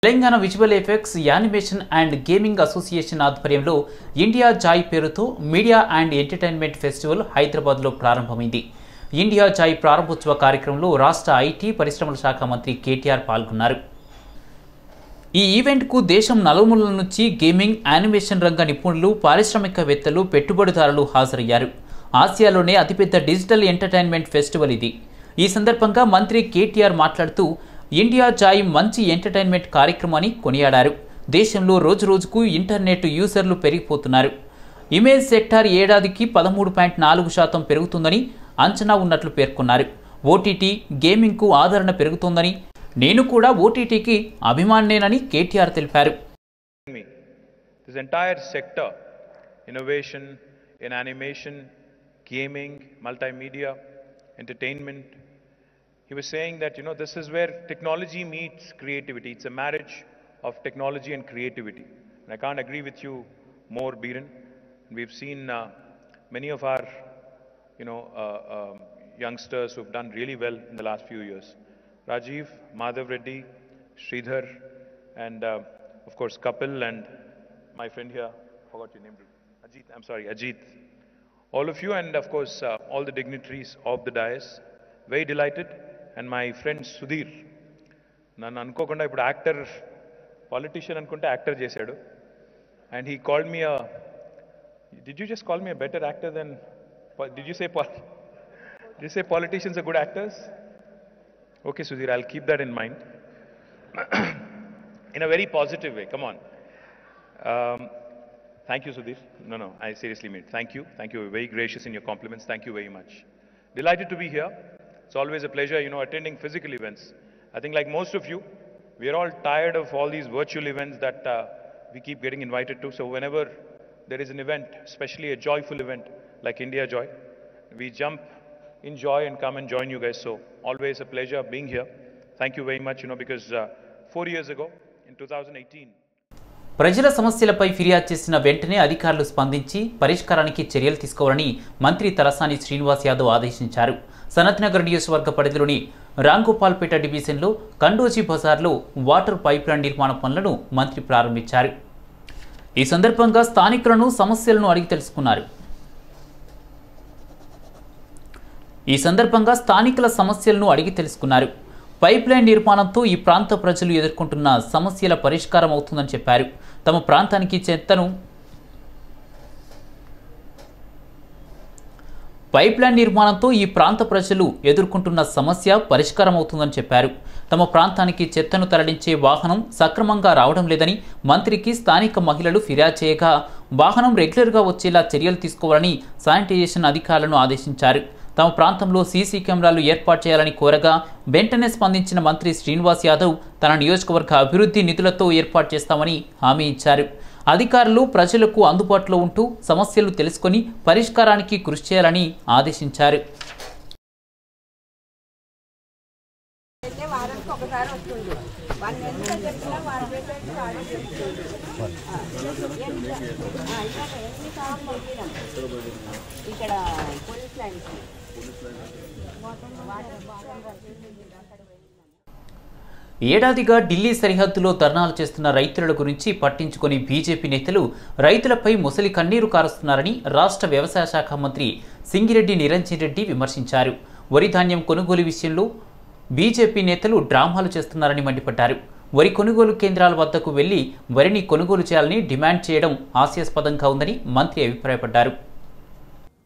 Telangana visual effects animation and gaming association ఆధ్వర్యంలో India Joy పేరుతో media and entertainment festival హైదరాబాద్లో ప్రారంభమైంది. ఇండియా జాయ్ ప్రారంభోత్సవ కార్యక్రమంలో రాష్ట్ర ఐటీ పరిశ్రమల శాఖ మంత్రి కేటీఆర్ పాల్గొన్నారు. ఈ ఈవెంట్కు దేశం నలుమూలల నుంచి గేమింగ్, యానిమేషన్ రంగ నిపుణులు, పారిశ్రామికవేత్తలు, పెట్టుబడిదారులు హాజరయ్యారు. ఆసియాలోనే అతిపెద్ద డిజిటల్ ఎంటర్టైన్మెంట్ ఫెస్టివల్ ఇది. ఈ సందర్భంగా మంత్రి కేటీఆర్ మాట్లాడుతూ ఇండియా జాయ్ మంచి ఎంటర్టైన్మెంట్ కార్యక్రమాన్ని కొనియాడారు. దేశంలో రోజురోజుకు ఇంటర్నెట్ యూజర్లు పెరిగిపోతున్నారు. ఇమేజ్ సెక్టార్ ఏడాదికి 13.4% పెరుగుతుందని అంచనా ఉన్నట్లు పేర్కొన్నారు. ఓటీటీ, గేమింగ్కు ఆదరణ పెరుగుతోందని, నేను కూడా ఓటీటీకి అభిమానేనని కేటీఆర్ తెలిపారు. This entire sector, innovation in animation, gaming, multimedia, entertainment, he was saying that, this is where technology meets creativity. It's a marriage of technology and creativity. And I can't agree with you more, Biren. We've seen many of our, youngsters who've done really well in the last few years. Rajiv, Madhav Reddy, Sridhar, and of course Kapil and my friend here, forgot your name, Ajit. All of you, and of course all the dignitaries of the dais. Very delighted. And my friend Sudhir, nanu anukokunda ippudu actor, politician anukunte actor chesadu, and he called me did you just call me a better actor than, did you say politicians are good actors? Okay Sudhir, I'll keep that in mind. In a very positive way, come on. Thank you Sudhir. No, I seriously mean it. Thank you, you're very gracious in your compliments. Thank you very much. Delighted to be here. It's always a pleasure, attending physical events. I think like most of you, we are all tired of all these virtual events that we keep getting invited to. So whenever there is an event, especially a joyful event like India Joy, we jump in joy and come and join you guys. So always a pleasure being here. Thank you very much, because 4 years ago, in 2018, ప్రజల సమస్యలపై ఫిర్యాదు చేసిన వెంటనే అధికారులు స్పందించి పరిష్కారానికి చర్యలు తీసుకోవాలని మంత్రి తలసాని శ్రీనివాస్ యాదవ్ ఆదేశించారు. సనత్నగర్ నియోజకవర్గ పరిధిలోని రాంగోపాల్పేట డివిజన్లో కండోజీ బజార్లో వాటర్ పైప్లైన్ నిర్మాణ పనులను మంత్రి ప్రారంభించారు. ఈ సందర్భంగా స్థానికులను సమస్యలను అడిగి తెలుసుకున్నారు. పైప్లైన్ నిర్మాణంతో ఈ ప్రాంత ప్రజలు ఎదుర్కొంటున్న సమస్యల పరిష్కారం అవుతుందని చెప్పారు. తమ ప్రాంతానికి చెత్తను తరలించే వాహనం సక్రమంగా రావడం లేదని మంత్రికి స్థానిక మహిళలు ఫిర్యాదు చేయగా వాహనం రెగ్యులర్గా వచ్చేలా చర్యలు తీసుకోవాలని శానిటైజేషన్ అధికారులను ఆదేశించారు. తమ ప్రాంతంలో సీసీ కెమెరాలు ఏర్పాటు చేయాలని కోరగా వెంటనే స్పందించిన మంత్రి శ్రీనివాస్ యాదవ్ తన నియోజకవర్గ అభివృద్ధి నిధులతో ఏర్పాటు చేస్తామని హామీ ఇచ్చారు. అధికారులు ప్రజలకు అందుబాటులో ఉంటూ సమస్యలు తెలుసుకొని పరిష్కారానికి కృషి చేయాలని ఆదేశించారు. ఏడాదిగా ఢిల్లీ సరిహద్దులో ధర్నాలు చేస్తున్న రైతుల గురించి పట్టించుకొని బీజేపీ నేతలు రైతులపై ముసలి కన్నీరు కారుస్తున్నారని రాష్ట్ర వ్యవసాయ శాఖ మంత్రి సింగిరెడ్డి నిరంజన్ రెడ్డి విమర్శించారు. వరి ధాన్యం కొనుగోలు విషయంలో బీజేపీ నేతలు డ్రామాలు చేస్తున్నారని మండిపడ్డారు. వరి కొనుగోలు కేంద్రాల వద్దకు వెళ్లి వరిని కొనుగోలు చేయాలని డిమాండ్ చేయడం హాస్యాస్పదంగా ఉందని మంత్రి అభిప్రాయపడ్డారు.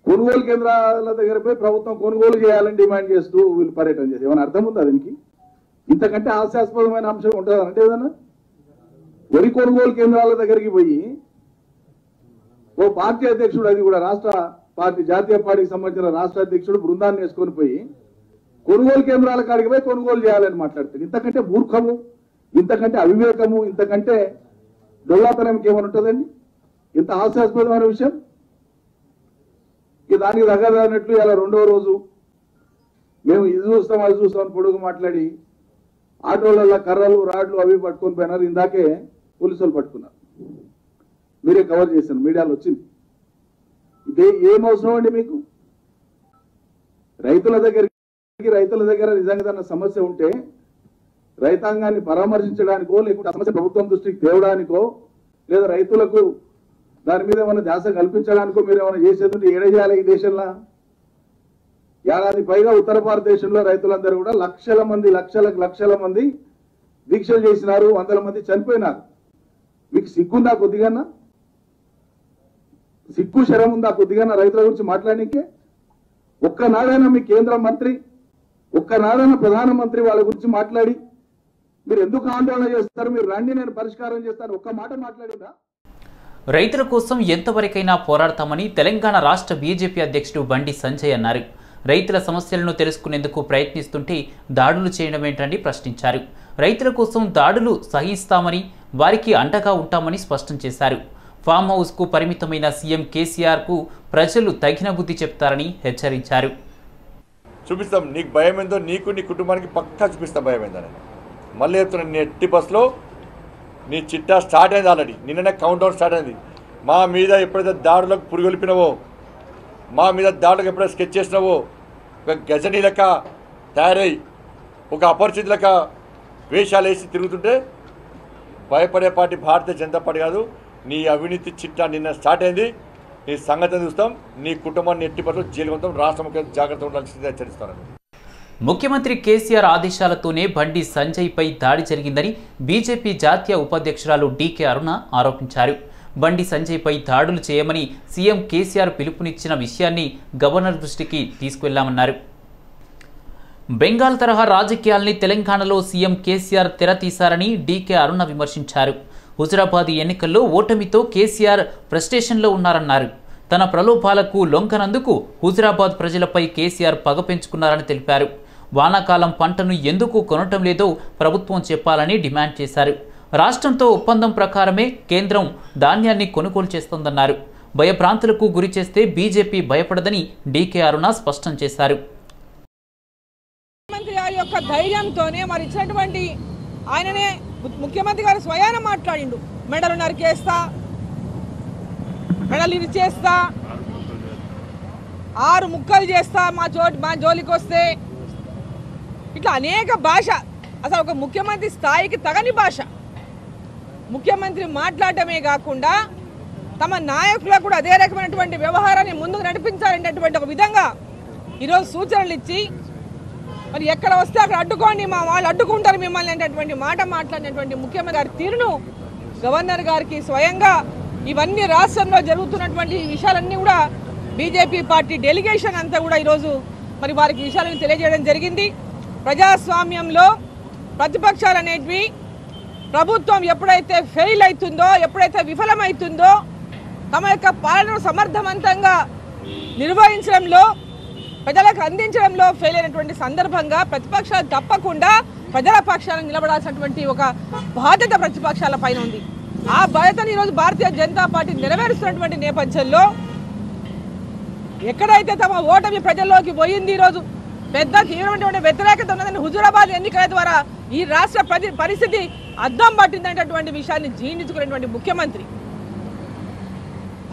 కొనుగోలు కేంద్రాల దగ్గర పోయి ప్రభుత్వం కొనుగోలు చేయాలని డిమాండ్ చేస్తూ వీళ్ళు పర్యటన చేసి ఏమైనా అర్థం ఉందా దీనికి? ఇంతకంటే హాస్యాస్పదమైన అంశం ఉంటుంది అంటే ఏదన్నా? వరి కొనుగోలు కేంద్రాల దగ్గరికి పోయి ఓ పార్టీ అధ్యక్షుడు, అది కూడా రాష్ట్ర పార్టీ జాతీయ పార్టీకి సంబంధించిన రాష్ట్ర అధ్యక్షుడు బృందాన్ని వేసుకొని పోయి కొనుగోలు కేంద్రాల కాడికి పోయి కొనుగోలు చేయాలని మాట్లాడుతుంది. ఇంతకంటే మూర్ఖము, ఇంతకంటే అవివేకము, ఇంతకంటే దొల్లాతనంకి ఏమైనా ఉంటుందండి? ఇంత హాస్యాస్పదమైన విషయం. దానికి తగ్గదన్నట్లు ఇలా రెండో రోజు మేము ఇది చూస్తాం అది చూస్తామని పొడుగు మాట్లాడి ఆటోలలో కర్రలు, రాడ్లు అవి పట్టుకొని పోయినారు. ఇందాకే పోలీసులు పట్టుకున్నారు. మీరే కవర్ చేశారు, మీడియాలో వచ్చింది. ఇదే ఏం అవసరం అండి మీకు? రైతుల దగ్గర నిజంగా సమస్య ఉంటే రైతాంగాన్ని పరామర్శించడానికో లేకుంటే సమస్య ప్రభుత్వం దృష్టికి తేవడానికో లేదా రైతులకు దాని మీద ఏమైనా ధ్యాస కల్పించడానికో మీరు ఏమైనా చేసేది ఏడేయాలి ఈ దేశంలో. ఏడాది పైగా ఉత్తర భారతదేశంలో రైతులందరూ కూడా లక్షల మంది దీక్షలు చేసినారు, వందల మంది చనిపోయినారు. మీకు సిగ్గుందా కొద్దిగా? సిగ్గు శరం ఉందా కొద్దిగా రైతుల గురించి మాట్లాడడానికి? ఒక్కనాడైనా మీ కేంద్ర మంత్రి, ఒక్కనాడైనా ప్రధానమంత్రి వాళ్ళ గురించి మాట్లాడి మీరు ఎందుకు ఆందోళన చేస్తారు, మీరు రండి నేను పరిష్కారం చేస్తాను, ఒక్క మాట మాట్లాడిందా? రైతుల కోసం ఎంతవరకైనా పోరాడతామని తెలంగాణ రాష్ట్ర బీజేపీ అధ్యక్షుడు బండి సంజయ్ అన్నారు. రైతుల సమస్యలను తెలుసుకునేందుకు ప్రయత్నిస్తుంటే దాడులు చేయడం ఏంటని ప్రశ్నించారు. రైతుల కోసం దాడులు సహిస్తామని, వారికి అండగా ఉంటామని స్పష్టం చేశారు. ఫామ్ హౌస్కు పరిమితమైన సీఎం కేసీఆర్కు ప్రజలు తగిన బుద్ధి చెప్తారని హెచ్చరించారు. చూపిస్తాం, నీకు భయం ఏందో నీకు నీ కుటుంబానికి పక్కా చూపిస్తాం భయం ఏందని. మళ్ళీ చెప్తున్నాను, నీ ఎట్టి బస్లో నీ చిట్టా స్టార్ట్ అయింది, ఆల్రెడీ నిన్ననే కౌంట్ డౌన్ స్టార్ట్ అయింది. మా మీద ఎప్పుడైతే దాడులకు పురుగొలిపినవో, మా మీద దాడులకు ఎప్పుడైతే స్కెచ్ చేసినావో, ఒక గజనీ లెక్క తయారై ఒక అపరిచితి లెక్క వేషాలు వేసి తిరుగుతుంటే భయపడే పార్టీ భారతీయ జనతా పార్టీ కాదు. నీ అవినీతి చిట్టా నిన్న స్టార్ట్ అయింది, నీ సంగతిని చూస్తాం, నీ కుటుంబాన్ని ఎట్టి పట్ల జైలు ఉంటాం, రాష్ట్ర ముఖ్యమంత్రి జాగ్రత్త ఉండాల్సింది హెచ్చరిస్తాను. ముఖ్యమంత్రి కేసీఆర్ ఆదేశాలతోనే బండి సంజయ్పై దాడి జరిగిందని బీజేపీ జాతీయ ఉపాధ్యక్షురాలు డీకే అరుణ ఆరోపించారు. బండి సంజయ్పై దాడులు చేయమని సీఎం కేసీఆర్ పిలుపునిచ్చిన విషయాన్ని గవర్నర్ దృష్టికి తీసుకువెళ్లామన్నారు. బెంగాల్ తరహా రాజకీయాల్ని తెలంగాణలో సీఎం కేసీఆర్ తెరతీశారని డీకే అరుణ విమర్శించారు. హుజురాబాద్ ఎన్నికల్లో ఓటమితో కేసీఆర్ ఫ్రస్ట్రేషన్లో ఉన్నారన్నారు. తన ప్రలోభాలకు లొంగనందుకు హుజురాబాద్ ప్రజలపై కేసీఆర్ పగ పెంచుకున్నారని తెలిపారు. వానాకాలం పంటను ఎందుకు కొనటం లేదో ప్రభుత్వం చెప్పాలని డిమాండ్ చేశారు. రాష్ట్రంతో ఒప్పందం ప్రకారమే కేంద్రం ధాన్యాన్ని కొనుగోలు చేస్తోందన్నారు. భయభ్రాంతులకు గురి చేస్తే బీజేపీ భయపడదని డీకే అరుణ స్పష్టం చేశారు. ముఖ్యమంత్రి గారి యొక్క ధైర్యంతోనే మరి ఇచ్చినటువంటి ఆయననే ముఖ్యమంత్రి గారు స్వయాన మాట్లాడిండు, మెడలు నరికేస్తా, మెడలు ఇరిచేస్తా, 6 ముక్కలు చేస్తా మా జోలికి వస్తే, ఇట్లా అనేక భాష, అసలు ఒక ముఖ్యమంత్రి స్థాయికి తగని భాష. ముఖ్యమంత్రి మాట్లాడటమే కాకుండా తమ నాయకులకు కూడా అదే రకమైనటువంటి వ్యవహారాన్ని ముందుకు నడిపించాలనేటువంటి ఒక విధంగా ఈరోజు సూచనలు ఇచ్చి మరి ఎక్కడ వస్తే అక్కడ అడ్డుకోండి, మా వాళ్ళు అడ్డుకుంటారు మిమ్మల్ని అనేటువంటి మాట మాట్లాడినటువంటి ముఖ్యమంత్రి గారి తీరును గవర్నర్ గారికి స్వయంగా ఇవన్నీ రాష్ట్రంలో జరుగుతున్నటువంటి విషయాలన్నీ కూడా బీజేపీ పార్టీ డెలిగేషన్ అంతా కూడా ఈరోజు మరి వారికి విషయాలను తెలియజేయడం జరిగింది. ప్రజాస్వామ్యంలో ప్రతిపక్షాలు అనేటివి ప్రభుత్వం ఎప్పుడైతే ఫెయిల్ అవుతుందో, ఎప్పుడైతే విఫలమవుతుందో, తమ యొక్క పాలనను సమర్థవంతంగా నిర్వహించడంలో, ప్రజలకు అందించడంలో ఫెయిల్ అయినటువంటి సందర్భంగా ప్రతిపక్షాలు తప్పకుండా ప్రజల పక్షాలను నిలబడాల్సినటువంటి ఒక బాధ్యత ప్రతిపక్షాల పైన ఉంది. ఆ బాధ్యతను ఈరోజు భారతీయ జనతా పార్టీ నెరవేరుస్తున్నటువంటి నేపథ్యంలో ఎక్కడైతే తమ ఓటమి ప్రజల్లోకి పోయింది, ఈరోజు పెద్ద తీవ్రమైనటువంటి వ్యతిరేకత ఉన్నదని హుజురాబాద్ ఎన్నికల ద్వారా ఈ రాష్ట్ర పరిస్థితి అద్దం పట్టిందనేటటువంటి విషయాన్ని జీర్ణించుకునేటువంటి ముఖ్యమంత్రి,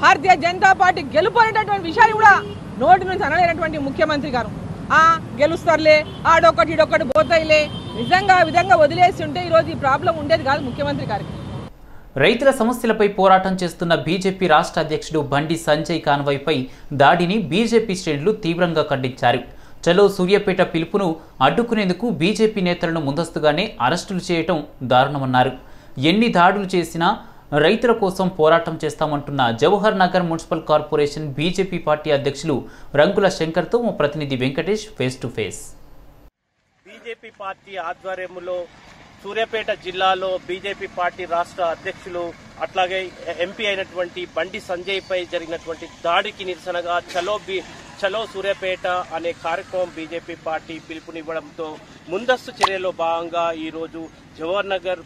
భారతీయ జనతా పార్టీ గెలుపు అనేటటువంటి విషయాన్ని కూడా నోటి నుంచి అనలేనటువంటి ముఖ్యమంత్రి గారు గెలుస్తారులే, ఆడొక్కటి ఇడొక్కటి పోతాయిలే, నిజంగా ఆ విధంగా వదిలేసి ఉంటే ఈరోజు ఈ ప్రాబ్లం ఉండేది కాదు ముఖ్యమంత్రి గారికి. రైతుల సమస్యలపై పోరాటం చేస్తున్న బీజేపీ రాష్ట్ర అధ్యక్షుడు బండి సంజయ్ కాన్వాయ్పై దాడిని బీజేపీ శ్రేణులు తీవ్రంగా ఖండించారు. చలో సూర్యాపేట పిలుపును అడ్డుకునేందుకు బీజేపీ నేతలను ముందస్తుగానే అరెస్టులు చేయటం దారుణమన్నారు. ఎన్ని దాడులు చేసినా రైతుల కోసం పోరాటం చేస్తామంటున్న Jawahar Nagar municipal corporation BJP party అధ్యక్షులు రంగుల శంకర్తో మా ప్రతినిధి Venkatesh face to face. BJP party ఆధ్వర్యంలో సూర్యాపేట జిల్లాలో బీజేపీ పార్టీ రాష్ట్ర అధ్యక్షులు అట్లాగే ఎంపీ అయినటువంటి బండి సంజయ్ పై జరిగినటువంటి దాడికి నిరసనగా చలో సూర్యాపేట అనే కార్యక్రమం బీజేపీ పార్టీ పిలుపునివ్వడంతో ముందస్తు చర్యలో భాగంగా ఈరోజు జవహర్ నగర్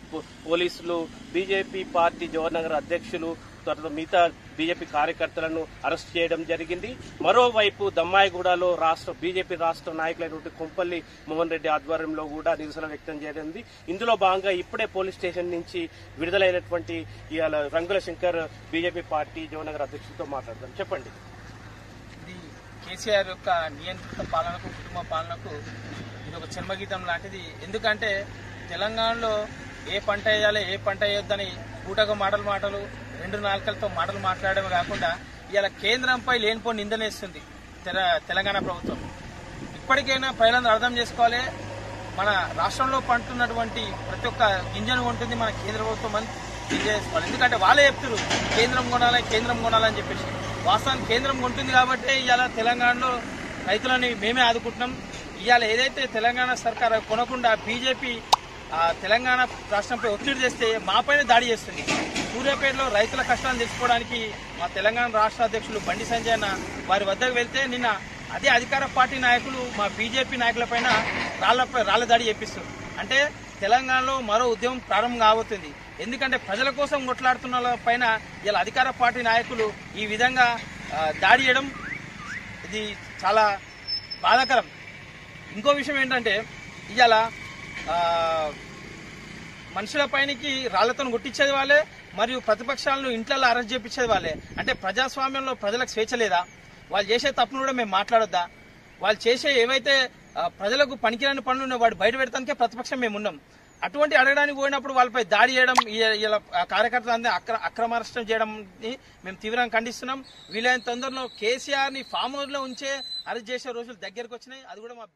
పోలీసులు బీజేపీ పార్టీ జవహర్ నగర్ అధ్యక్షులు తర్వాత మిగతా బీజేపీ కార్యకర్తలను అరెస్ట్ చేయడం జరిగింది. మరోవైపు దమ్మాయిగూడలో బీజేపీ రాష్ట్ర నాయకులైనటువంటి కొంపల్లి మోహన్ రెడ్డి ఆధ్వర్యంలో కూడా నిరసన వ్యక్తం చేయడం. ఇందులో భాగంగా ఇప్పుడే పోలీస్ స్టేషన్ నుంచి విడుదలైనటువంటి ఇవాళ రంగుల శంకర్ బీజేపీ పార్టీ జవహర్ అధ్యక్షులతో మాట్లాడదాం. చెప్పండి. ఇది కేసీఆర్ యొక్క నియంత్రిత పాలనకు, కుటుంబ పాలనకు ఇది ఒక జన్మగీతం లాంటిది. ఎందుకంటే తెలంగాణలో ఏ పంట వేయాలి ఏ పంట వేయొద్దని పూటకు మాటలు రెండు నాలుకలతో మాటలు మాట్లాడమే కాకుండా ఇవాళ కేంద్రంపై లేనిపోని నిందనేస్తుంది తెలంగాణ ప్రభుత్వం. ఇప్పటికైనా ప్రజలందరూ అర్థం చేసుకోవాలి, మన రాష్ట్రంలో పంటున్నటువంటి ప్రతి ఒక్క గింజను ఉంటుంది మన కేంద్ర ప్రభుత్వం అని చేసుకోవాలి. ఎందుకంటే వాళ్ళే చెప్తారు కేంద్రం కొనాలని చెప్పేసి. వాస్తవానికి కేంద్రం కొంటుంది కాబట్టి ఇవాళ తెలంగాణలో రైతులని మేమే ఆదుకుంటున్నాం. ఇవాళ ఏదైతే తెలంగాణ సర్కార్ కొనకుండా బీజేపీ తెలంగాణ రాష్ట్రంపై ఒత్తిడి చేస్తే మాపైన దాడి చేస్తుంది. సూర్యాపేటలో రైతుల కష్టాలను తెలుసుకోవడానికి మా తెలంగాణ రాష్ట్ర అధ్యక్షులు బండి సంజయ్ అన్న వారి వద్దకు వెళ్తే నిన్న అదే అధికార పార్టీ నాయకులు మా బీజేపీ నాయకులపైన రాళ్ల దాడి చేపిస్తారు. అంటే తెలంగాణలో మరో ఉద్యమం ప్రారంభం కాబోతుంది. ఎందుకంటే ప్రజల కోసం కొట్లాడుతున్న పైన ఇలా అధికార పార్టీ నాయకులు ఈ విధంగా దాడి చేయడం ఇది చాలా బాధాకరం. ఇంకో విషయం ఏంటంటే ఇవాళ మనుషుల పైనకి రాళ్లతో కొట్టించేది వాళ్ళే, మరియు ప్రతిపక్షాలను ఇంట్లో అరెస్ట్ చేపించేది వాళ్ళే. అంటే ప్రజాస్వామ్యంలో ప్రజలకు స్వేచ్ఛ లేదా? వాళ్ళు చేసే తప్పును కూడా మేము మాట్లాడొద్దా? వాళ్ళు చేసే ఏవైతే ప్రజలకు పనికిరాని పనులు ఉన్నాయో వాడు బయట పెడతానికే ప్రతిపక్షం మేము ఉన్నాం. అటువంటి అడగడానికి పోయినప్పుడు వాళ్ళపై దాడి చేయడం, ఇలా కార్యకర్తలందరూ అక్రమ అరెస్టు చేయడం మేము తీవ్రంగా ఖండిస్తున్నాం. వీలైన తొందరలో కేసీఆర్ ని ఫామ్ హౌస్ లో ఉంచే అరెస్ట్ చేసే రోజులు దగ్గరకు వచ్చినాయి. అది కూడా మా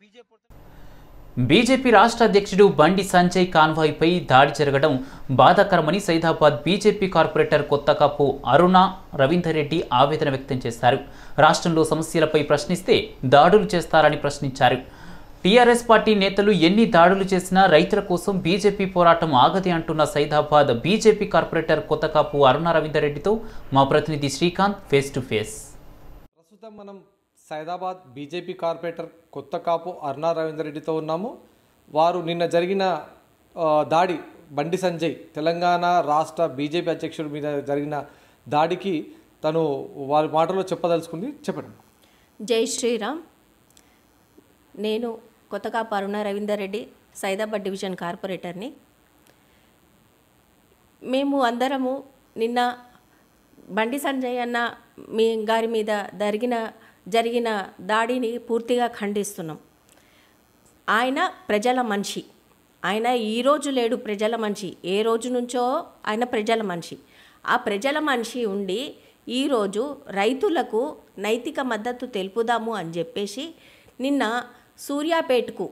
బీజేపీ రాష్ట్ర అధ్యక్షుడు బండి సంజయ్ కాన్వాయ్పై దాడి జరగడం బాధాకరమని సైదాబాద్ బీజేపీ కార్పొరేటర్ కొత్తకాపు అరుణ రవీందర్ రెడ్డి ఆవేదన వ్యక్తం చేశారు. రాష్ట్రంలో సమస్యలపై ప్రశ్నిస్తే దాడులు చేస్తారని ప్రశ్నించారు. టీఆర్ఎస్ పార్టీ నేతలు ఎన్ని దాడులు చేసినా రైతుల కోసం బీజేపీ పోరాటం ఆగది అంటున్న సైదాబాద్ బీజేపీ కార్పొరేటర్ కొత్తకాపు అరుణ రవీందర్ రెడ్డితో మా ప్రతినిధి శ్రీకాంత్ ఫేస్ టు ఫేస్. ప్రస్తుతం మనం సైదాబాద్ బీజేపీ కార్పొరేటర్ కొత్తకాపు అరుణ రవీందర్ రెడ్డితో ఉన్నాము. వారు నిన్న జరిగిన దాడి బండి సంజయ్ తెలంగాణ రాష్ట్ర బీజేపీ అధ్యక్షుడి మీద జరిగిన దాడికి తను వారి మాటలో చెప్పదలుచుకుంది. చెప్పండి. జై శ్రీరామ్. నేను కొత్తకాపు అరుణ రవీందర్ రెడ్డి, సైదాబాద్ డివిజన్ కార్పొరేటర్ని. మేము అందరము నిన్న బండి సంజయ్ అన్న మీ గారి మీద జరిగిన దాడిని పూర్తిగా ఖండిస్తున్నాం. ఆయన ప్రజల మనిషి. ఆయన ఈరోజు లేడు, ప్రజల మనిషి. ఏ రోజు నుంచో ఆయన ప్రజల మనిషి. ఆ ప్రజల మనిషి ఉండి ఈరోజు రైతులకు నైతిక మద్దతు తెలుపుదాము అని చెప్పేసి నిన్న సూర్యాపేటకు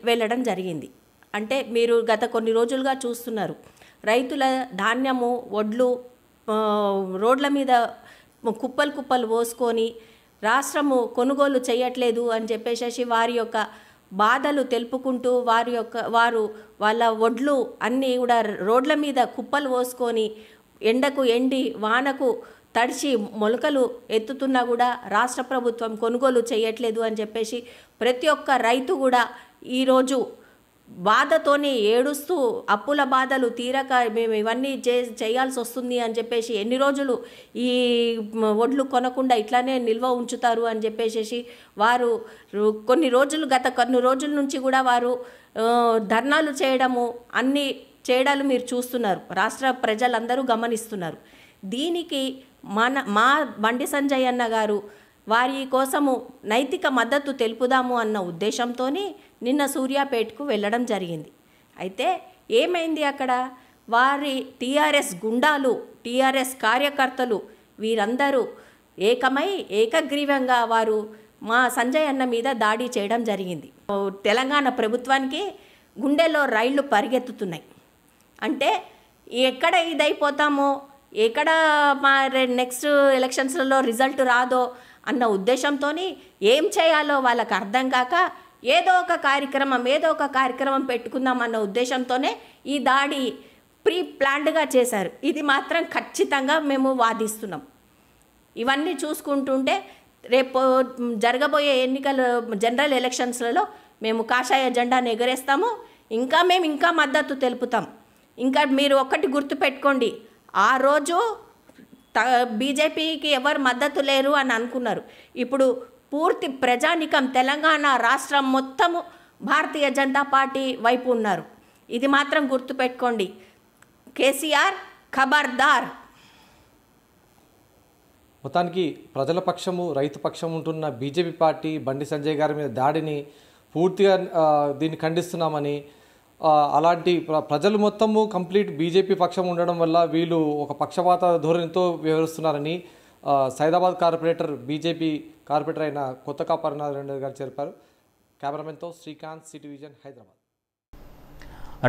వెళ్ళడం జరిగింది. అంటే మీరు గత కొన్ని రోజులుగా చూస్తున్నారు, రైతుల ధాన్యము వడ్లు రోడ్ల మీద కుప్పలు పోసుకొని రాష్ట్రము కొనుగోలు చేయట్లేదు అని చెప్పేసి వారి యొక్క బాధలు తెలుపుకుంటూ వాళ్ళ వడ్లు అన్నీ కూడా రోడ్ల మీద కుప్పలు పోసుకొని ఎండకు ఎండి వానకు తడిచి మొలకలు ఎత్తుతున్నా కూడా రాష్ట్ర ప్రభుత్వం కొనుగోలు చేయట్లేదు అని చెప్పేసి ప్రతి ఒక్క రైతు కూడా ఈరోజు బాధతోనే ఏడుస్తూ అప్పుల బాధలు తీరక మేము ఇవన్నీ చేయాల్సి వస్తుంది అని చెప్పేసి ఎన్ని రోజులు ఈ వడ్లు కొనకుండా ఇట్లానే నిల్వ ఉంచుతారు అని చెప్పేసి వారు గత కొన్ని రోజుల నుంచి కూడా వారు ధర్నాలు చేయడము అన్ని చేయడాలు మీరు చూస్తున్నారు. రాష్ట్ర ప్రజలందరూ గమనిస్తున్నారు. దీనికి మా బండి సంజయ్ అన్న గారు వారి కోసము నైతిక మద్దతు తెలుపుదాము అన్న ఉద్దేశంతో నిన్న సూర్యాపేటకు వెళ్ళడం జరిగింది. అయితే ఏమైంది అక్కడ? వారి టీఆర్ఎస్ గుండాలు, టీఆర్ఎస్ కార్యకర్తలు వీరందరూ ఏకగ్రీవంగా వారు మా సంజయ్ అన్న మీద దాడి చేయడం జరిగింది. తెలంగాణ ప్రభుత్వానికి గుండెలో రైళ్లు పరిగెత్తుతున్నాయి. అంటే ఎక్కడ ఇదైపోతామో, ఎక్కడ మా నెక్స్ట్ ఎలక్షన్స్లలో రిజల్ట్ రాదో అన్న ఉద్దేశంతో ఏం చేయాలో వాళ్ళకి అర్థం కాక ఏదో ఒక కార్యక్రమం పెట్టుకుందాం అన్న ఉద్దేశంతోనే ఈ దాడి ప్రీ ప్లాన్డ్గా చేశారు. ఇది మాత్రం ఖచ్చితంగా మేము వాదిస్తున్నాం. ఇవన్నీ చూసుకుంటుంటే రేపు జరగబోయే జనరల్ ఎలక్షన్స్లలో మేము కాషాయ జెండాను ఎగరేస్తాము. ఇంకా మద్దతు తెలుపుతాం. ఇంకా మీరు ఒక్కటి గుర్తుపెట్టుకోండి, ఆ రోజు బీజేపీకి ఎవరు మద్దతు లేరు అని అనుకున్నారు. ఇప్పుడు పూర్తి ప్రజానికం తెలంగాణ రాష్ట్రం మొత్తము భారతీయ జనతా పార్టీ వైపు ఉన్నారు. ఇది మాత్రం గుర్తుపెట్టుకోండి. కేసీఆర్ ఖబర్దార్. మొత్తానికి ప్రజల పక్షము, రైతు పక్షం ఉంటున్న బీజేపీ పార్టీ బండి సంజయ్ గారి మీద దాడిని పూర్తిగా దీన్ని ఖండిస్తున్నామని అలాంటి ప్రజలు మొత్తము కంప్లీట్ బీజేపీ పక్షం ఉండడం వల్ల వీళ్ళు ఒక పక్షపాత ధోరణితో వ్యవహరిస్తున్నారని సైదాబాద్ కార్పొరేటర్ బీజేపీ కార్పొరేటర్ అయిన కొత్తకాపు అరుణారావు గారు చెప్పారు. కెమెరామెన్తో శ్రీకాంత్, సిటీ విజన్, హైదరాబాద్.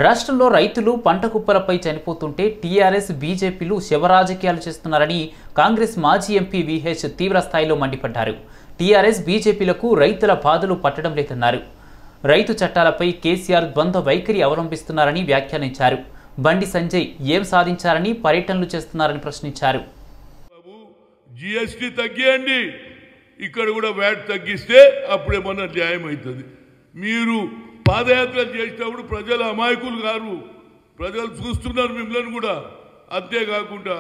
రాష్ట్రంలో రైతులు పంట కుప్పలపై చనిపోతుంటే టీఆర్ఎస్ బీజేపీలు శవరాజకీయాలు చేస్తున్నారని కాంగ్రెస్ మాజీ ఎంపీ విహెచ్ తీవ్ర స్థాయిలో మండిపడ్డారు. టీఆర్ఎస్ బీజేపీలకు రైతుల బాధలు పట్టడం లేదన్నారు. రైతు చట్టాలపై కేసీఆర్ ద్వంద్వ వైఖరి అవలంబిస్తున్నారని వ్యాఖ్యానించారు. బండి సంజయ్ ఏం సాధించారని పర్యటనలు చేస్తున్నారని ప్రశ్నించారు. జీఎస్టీ తగ్గియండి, ఇక్కడ కూడా వ్యాట్ తగ్గిస్తే అప్పుడేమన్నా న్యాయం అవుతుంది. మీరు పాదయాత్ర చేసేటప్పుడు ప్రజలు అమాయకులు గారు, ప్రజలు చూస్తున్నారు మిమ్మల్ని కూడా. అంతేకాకుండా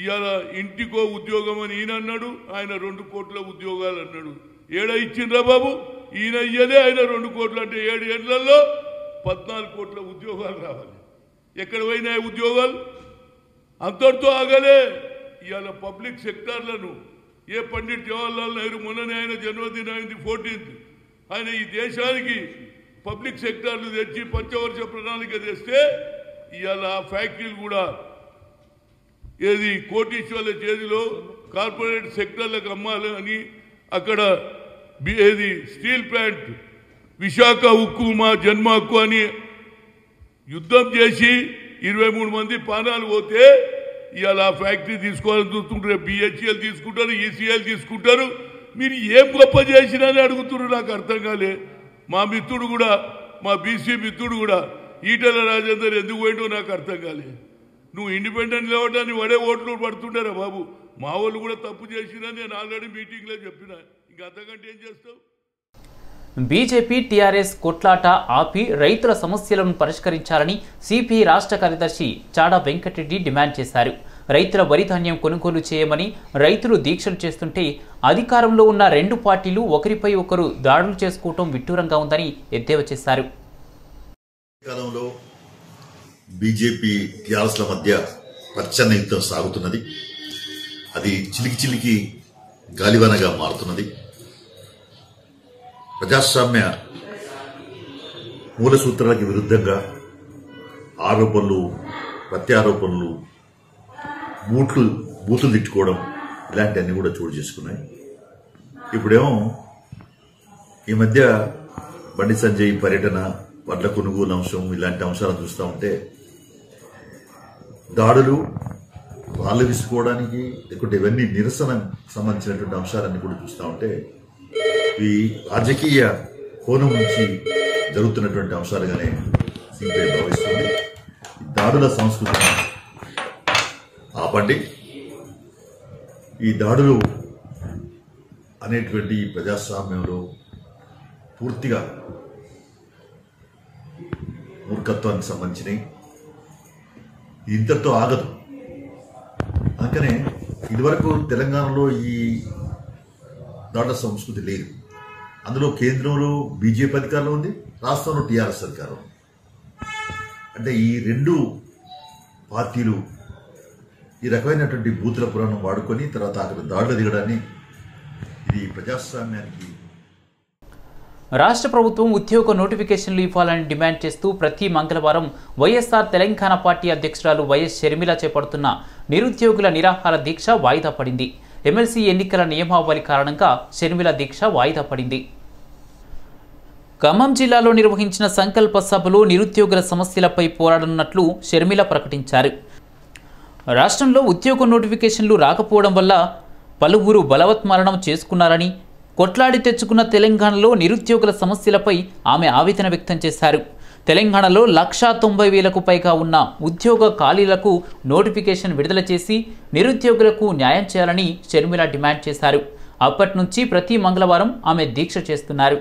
ఇవాళ ఇంటికో ఉద్యోగం అని ఈయన అన్నాడు, ఆయన 2 కోట్ల ఉద్యోగాలు అన్నాడు. ఏడ ఇచ్చిండ్రా బాబు? ఈయన ఇయ్యలే, ఆయన 2 కోట్లు అంటే 7 ఏళ్లలో 14 కోట్ల ఉద్యోగాలు రావాలి. ఎక్కడ పోయినాయి ఉద్యోగాలు? అంతటితో ఆగలే. ఇవాళ పబ్లిక్ సెక్టార్లను ఏ పండిట్ జవహర్లాల్ నెహ్రూ మొన్ననే ఆయన జన్మదినం అయింది 14th. ఆయన ఈ దేశానికి పబ్లిక్ సెక్టార్లు తెచ్చి పంచవర్ష ప్రణాళిక తెస్తే ఇవాళ ఆ ఫ్యాక్టరీలు కూడా ఏది కోటీశ్వర్ల చేతిలో కార్పొరేట్ సెక్టర్లకు అమ్మాలి అని అక్కడ ఏది స్టీల్ ప్లాంట్ విశాఖ ఉక్కు మా జన్మ హక్కు అని యుద్ధం చేసి 23 మంది ప్రాణాలు పోతే ఇవాళ ఆ ఫ్యాక్టరీ తీసుకోవాలని చూస్తుంటారు. బిహెచ్ఎల్ తీసుకుంటారు, ఈసీఎల్ తీసుకుంటారు. మీరు ఏం గొప్ప చేసినని అడుగుతున్నారు, నాకు అర్థం కాలే. మా మిత్రుడు కూడా, మా బీసీ మిత్రుడు కూడా ఈటెల రాజేందర్ ఎందుకు పోయిండో నాకు అర్థం కాలే. నువ్వు ఇండిపెండెంట్ లేవటాన్ని వడే ఓట్లు పడుతుంటారా బాబు? మా వాళ్ళు కూడా తప్పు చేసినా నేను ఆల్రెడీ మీటింగ్లో చెప్పిన. ఇంకా అంతకంటే ఏం చేస్తావు? బీజేపీ టీఆర్ఎస్ కొట్లాట ఆపి రైతుల సమస్యలను పరిష్కరించాలని సిపిఐ రాష్ట్ర కార్యదర్శి చాడా వెంకటరెడ్డి డిమాండ్ చేశారు. రైతుల వరి ధాన్యం కొనుగోలు చేయమని రైతులు దీక్షలు చేస్తుంటే అధికారంలో ఉన్న 2 పార్టీలు ఒకరిపై ఒకరు దాడులు చేసుకోవటం విడ్డూరంగా ఉందని ఎద్దేవా చేశారు. కాలంలో బీజేపీ టీఆర్ఎస్ల మధ్య ప్రచన్న యుద్ధం సాగుతున్నది. అది చిలికి చిలికి గాలివానగా మారుతున్నది. ప్రజాస్వామ్య మూల సూత్రాలకు విరుద్ధంగా ఆరోపణలు, ప్రత్యారోపణలు, బూతులు తిట్టుకోవడం ఇలాంటివన్నీ కూడా చోటు చేసుకున్నాయి. ఇప్పుడేమో ఈ మధ్య బండి సంజయ్ పర్యటన, వడ్ల కొనుగోలు అంశం, ఇలాంటి అంశాలను చూస్తూ ఉంటే దాడులు, వాళ్ళు విసుకోవడానికి లేకుంటే ఇవన్నీ నిరసన సంబంధించినటువంటి అంశాలన్నీ కూడా చూస్తూ ఉంటే ఈ రాజకీయ కోణం నుంచి జరుగుతున్నటువంటి అంశాలుగానే సిపిఐ భావిస్తుంది. దాడుల సంస్కృతిని ఆపండి. ఈ దాడులు అనేటువంటి ప్రజాస్వామ్యంలో పూర్తిగా మూర్ఖత్వానికి సంబంధించినవి. ఇంతటితో ఆగదు. అందుకనే ఇదివరకు తెలంగాణలో ఈ దాడుల సంస్కృతి లేదు. అందులో కేంద్రంలో బీజేపీ అధికారంలో ఉంది, రాష్ట్రంలో టీఆర్ఎస్ అధికారం. అంటే ఈ 2 పార్టీలు ఈ రకమైనటువంటి బూతుల పురాణం వాడుకొని తర్వాత అక్కడ దాడులు దిగడాన్ని ఇది ప్రజాస్వామ్యానికి. రాష్ట్ర ప్రభుత్వం ఉద్యోగ నోటిఫికేషన్లు ఇవ్వాలని డిమాండ్ చేస్తూ ప్రతి మంగళవారం వైఎస్ఆర్ తెలంగాణ పార్టీ అధ్యక్షురాలు వైఎస్ షర్మిల చేపడుతున్న నిరుద్యోగుల నిరాహార దీక్ష వాయిదా పడింది. ఎమ్మెల్సీ ఎన్నికల నియమావళి కారణంగా షర్మిల దీక్ష వాయిదా పడింది. ఖమ్మం జిల్లాలో నిర్వహించిన సంకల్ప సభలో నిరుద్యోగుల సమస్యలపై పోరాడనున్నట్లు షర్మిల ప్రకటించారు. రాష్ట్రంలో ఉద్యోగ నోటిఫికేషన్లు రాకపోవడం వల్ల పలువురు బలవత్మరణం చేసుకున్నారని, కొట్లాడి తెచ్చుకున్న తెలంగాణలో నిరుద్యోగుల సమస్యలపై ఆమె ఆవేదన వ్యక్తం చేశారు. తెలంగాణలో 1,90,000కు పైగా ఉన్న ఉద్యోగ ఖాళీలకు నోటిఫికేషన్ విడుదల చేసి నిరుద్యోగులకు న్యాయం చేయాలని షర్మిల డిమాండ్ చేశారు. అప్పటి నుంచి ప్రతి మంగళవారం ఆమె దీక్ష చేస్తున్నారు.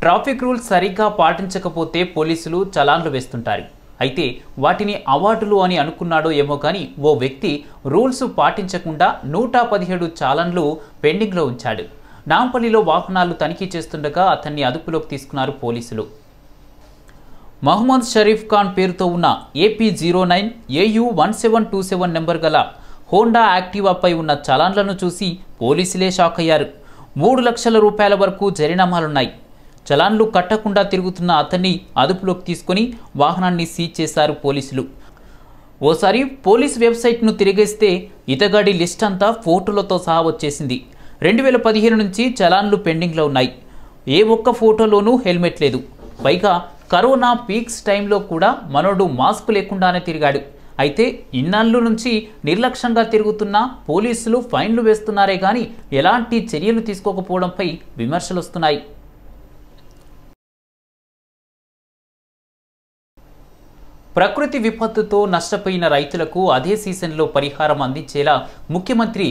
ట్రాఫిక్ రూల్స్ సరిగ్గా పాటించకపోతే పోలీసులు చలాన్లు వేస్తుంటారు. అయితే వాటిని అవార్డులు అని అనుకున్నాడో ఏమో కానీ ఓ వ్యక్తి రూల్స్ పాటించకుండా 117 చాలన్లు పెండింగ్లో ఉంచాడు. నాంపల్లిలో వాహనాలు తనిఖీ చేస్తుండగా అతన్ని అదుపులోకి తీసుకున్నారు పోలీసులు. మహమ్మద్ షరీఫ్ ఖాన్ పేరుతో ఉన్న AP09 AU 1727 నెంబర్ గల హోండా యాక్టివాపై ఉన్న చలాన్లను చూసి పోలీసులే షాక్ అయ్యారు. 3 లక్షల రూపాయల వరకు జరిమానాలున్నాయి. చలాన్లు కట్టకుండా తిరుగుతున్న అతన్ని అదుపులోకి తీసుకొని వాహనాన్ని సీజ్ చేశారు పోలీసులు. ఓసారి పోలీస్ వెబ్సైట్ను తిరిగేస్తే ఇతగాడి లిస్ట్ అంతా ఫోటోలతో సహా వచ్చేసింది. 2015 నుంచి చలాన్లు పెండింగ్లో ఉన్నాయి. ఏ ఒక్క ఫోటోలోనూ హెల్మెట్ లేదు. పైగా కరోనా పీక్స్ టైంలో కూడా మనోడు మాస్క్ లేకుండానే తిరిగాడు. అయితే ఇన్నాళ్ళు నుంచి నిర్లక్ష్యంగా తిరుగుతున్న పోలీసులు ఫైన్లు వేస్తున్నారే కానీ ఎలాంటి చర్యలు తీసుకోకపోవడంపై విమర్శలు వస్తున్నాయి. ప్రకృతి విపత్తుతో నష్టపోయిన రైతులకు అదే సీజన్లో పరిహారం అందించేలా ముఖ్యమంత్రి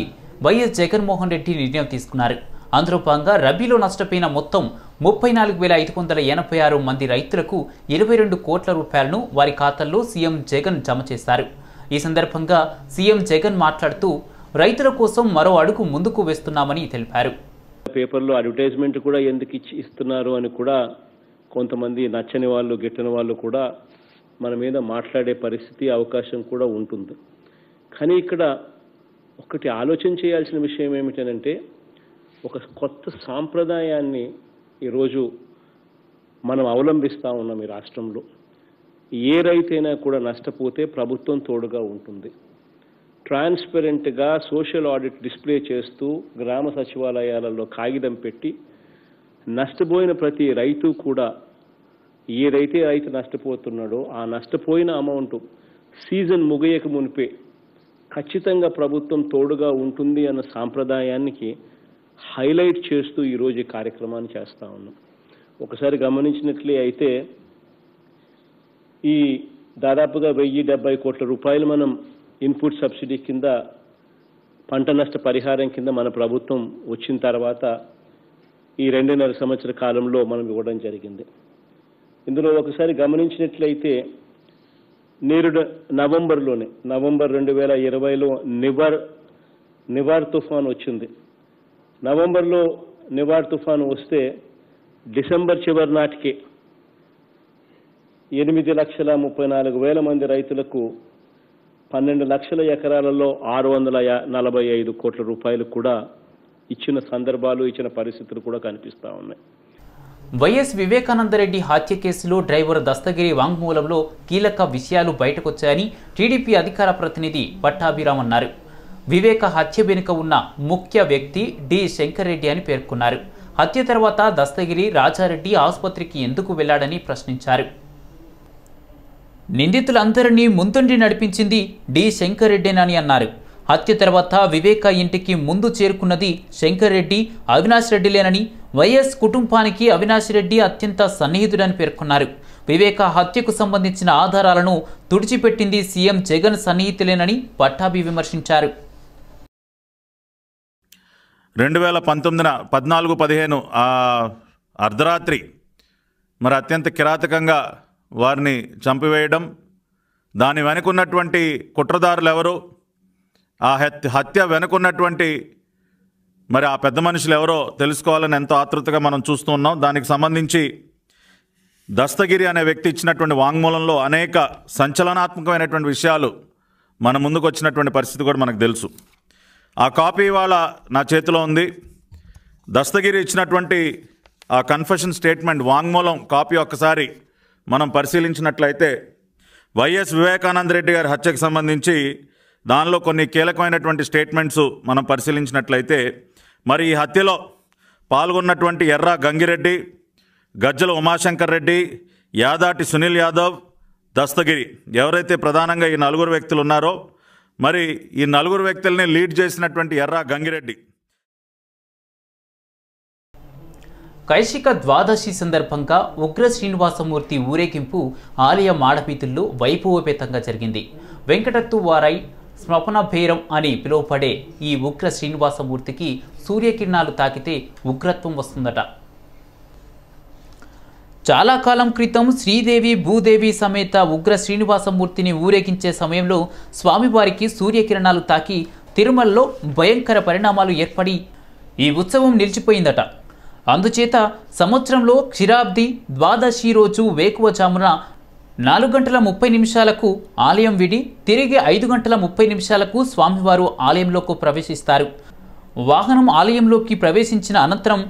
వైఎస్ జగన్మోహన్ రెడ్డి నిర్ణయం తీసుకున్నారు. అందులో భాగంగా రబీలో నష్టపోయిన మొత్తం 34,586 మంది రైతులకు 22 కోట్ల రూపాయలను వారి ఖాతాల్లో సీఎం జగన్ జమ చేశారు. ఈ సందర్భంగా సీఎం జగన్ మాట్లాడుతూ రైతుల కోసం మరో అడుగు ముందుకు వేస్తున్నామని తెలిపారు. పేపర్లో అడ్వర్టైజ్మెంట్ కూడా ఎందుకు ఇస్తున్నారు అని కూడా కొంతమంది నచ్చని వాళ్ళు గిట్టని వాళ్ళు కూడా మన మీద మాట్లాడే పరిస్థితి అవకాశం కూడా ఉంటుంది. కానీ ఇక్కడ ఒకటి ఆలోచన చేయాల్సిన విషయం ఏమిటంటే ఒక కొత్త సాంప్రదాయాన్ని ఈరోజు మనం అవలంబిస్తూ ఉన్నాం ఈ రాష్ట్రంలో. ఏ రైతైనా కూడా నష్టపోతే ప్రభుత్వం తోడుగా ఉంటుంది. ట్రాన్స్పరెంట్గా సోషల్ ఆడిట్ డిస్ప్లే చేస్తూ గ్రామ సచివాలయాలలో కాగితం పెట్టి నష్టపోయిన ప్రతి రైతు కూడా ఏదైతే రైతు నష్టపోతున్నాడో ఆ నష్టపోయిన అమౌంట్ సీజన్ ముగియక మునిపే ఖచ్చితంగా ప్రభుత్వం తోడుగా ఉంటుంది అన్న సాంప్రదాయానికి హైలైట్ చేస్తూ ఈరోజు ఈ కార్యక్రమాన్ని చేస్తూ ఉన్నాం. ఒకసారి గమనించినట్లే అయితే ఈ దాదాపుగా 1,070 కోట్ల రూపాయలు మనం ఇన్పుట్ సబ్సిడీ కింద పంట నష్ట పరిహారం కింద మన ప్రభుత్వం వచ్చిన తర్వాత ఈ 2.5 సంవత్సర కాలంలో మనం ఇవ్వడం జరిగింది. ఇందులో ఒకసారి గమనించినట్లయితే నేరుడు నవంబర్ 2020లో నివార్ తుఫాన్ వచ్చింది. నవంబర్లో నివార్ తుఫాను వస్తే డిసెంబర్ చివరి నాటికి 8,34,000 మంది రైతులకు 12 లక్షల ఎకరాలలో 645 కోట్ల రూపాయలు కూడా ఇచ్చిన సందర్భాలు ఇచ్చిన పరిస్థితులు కూడా కనిపిస్తూ ఉన్నాయి. వైఎస్ వివేకానందరెడ్డి హత్య కేసులో డ్రైవర్ దస్తగిరి వాంగ్మూలంలో కీలక విషయాలు బయటకొచ్చాయని టీడీపీ అధికార ప్రతినిధి పట్టాభిరామ్ అన్నారు. వివేక హత్య వెనుక ఉన్న ముఖ్య వ్యక్తి డి శంకర్ రెడ్డి అని పేర్కొన్నారు. హత్య తర్వాత దస్తగిరి రాజారెడ్డి ఆసుపత్రికి ఎందుకు వెళ్లాడని ప్రశ్నించారు. నిందితులందరినీ ముందుండి నడిపించింది డి శంకర్ రెడ్డినని అన్నారు. హత్య తర్వాత వివేక ఇంటికి ముందు చేరుకున్నది శంకర్ రెడ్డి, అవినాష్ రెడ్డిలేనని, వైఎస్ కుటుంబానికి అవినాష్ రెడ్డి అత్యంత సన్నిహితుడని పేర్కొన్నారు. వివేక హత్యకు సంబంధించిన ఆధారాలను తుడిచిపెట్టింది సీఎం జగన్ సన్నిహితులేనని పట్టాభి విమర్శించారు. 2014-15 అర్ధరాత్రి మరి అత్యంత కిరాతకంగా వారిని చంపివేయడం, దాని వెనుకున్నటువంటి కుట్రదారులు ఎవరు, ఆ హత్య వెనుకున్నటువంటి మరి ఆ పెద్ద మనుషులు ఎవరో తెలుసుకోవాలని ఎంతో ఆతృతగా మనం చూస్తూ ఉన్నాం. దానికి సంబంధించి దస్తగిరి అనే వ్యక్తి ఇచ్చినటువంటి వాంగ్మూలంలో అనేక సంచలనాత్మకమైనటువంటి విషయాలు మన ముందుకు వచ్చినటువంటి పరిస్థితి కూడా మనకు తెలుసు. ఆ కాపీ ఇవాళ నా చేతిలో ఉంది. దస్తగిరి ఇచ్చినటువంటి ఆ కన్ఫెషన్ స్టేట్మెంట్ వాంగ్మూలం కాపీ ఒక్కసారి మనం పరిశీలించినట్లయితే వైఎస్ వివేకానందరెడ్డి గారి హత్యకు సంబంధించి దానిలో కొన్ని కీలకమైనటువంటి స్టేట్మెంట్స్ మనం పరిశీలించినట్లయితే మరి ఈ హత్యలో పాల్గొన్నటువంటి ఎర్ర గంగిరెడ్డి, గజ్జల ఉమాశంకర్ రెడ్డి, యాదాటి సునీల్ యాదవ్, దస్తగిరి ఎవరైతే ప్రధానంగా ఈ 4 వ్యక్తులు ఉన్నారో మరి ఈ 4 వ్యక్తుల్ని లీడ్ చేసినటువంటి ఎర్ర గంగిరెడ్డి. కైశిక ద్వాదశి సందర్భంగా ఉగ్ర శ్రీనివాసమూర్తి ఊరేగింపు ఆలయ మాడపీతుల్లో వైభవోపేతంగా జరిగింది. వెంకటత్తు వారై స్వప్న భైరం అని పిలువపడే ఈ ఉగ్ర శ్రీనివాసమూర్తికి సూర్యకిరణాలు తాకితే ఉగ్రత్వం వస్తుందట. చాలా కాలం క్రితం శ్రీదేవి భూదేవి సమేత ఉగ్ర శ్రీనివాసమూర్తిని ఊరేగించే సమయంలో స్వామివారికి సూర్యకిరణాలు తాకి తిరుమలలో భయంకర పరిణామాలు ఏర్పడి ఈ ఉత్సవం నిలిచిపోయిందట. అందుచేత సంవత్సరంలో క్షీరాబ్ది ద్వాదశి రోజు వేకువజామున 4:30 ఆలయం విడి తిరిగి 5:30 స్వామివారు ఆలయంలోకి ప్రవేశిస్తారు. వాహనం ఆలయంలోకి ప్రవేశించిన అనంతరం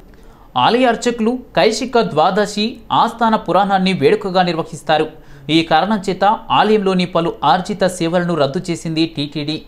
ఆలయ అర్చకులు కైశిక ద్వాదశి ఆస్థాన పురాణాన్ని వేడుకగా నిర్వహిస్తారు. ఈ కారణం చేత ఆలయంలోని పలు ఆర్జిత సేవలను రద్దు చేసింది టీటీడీ.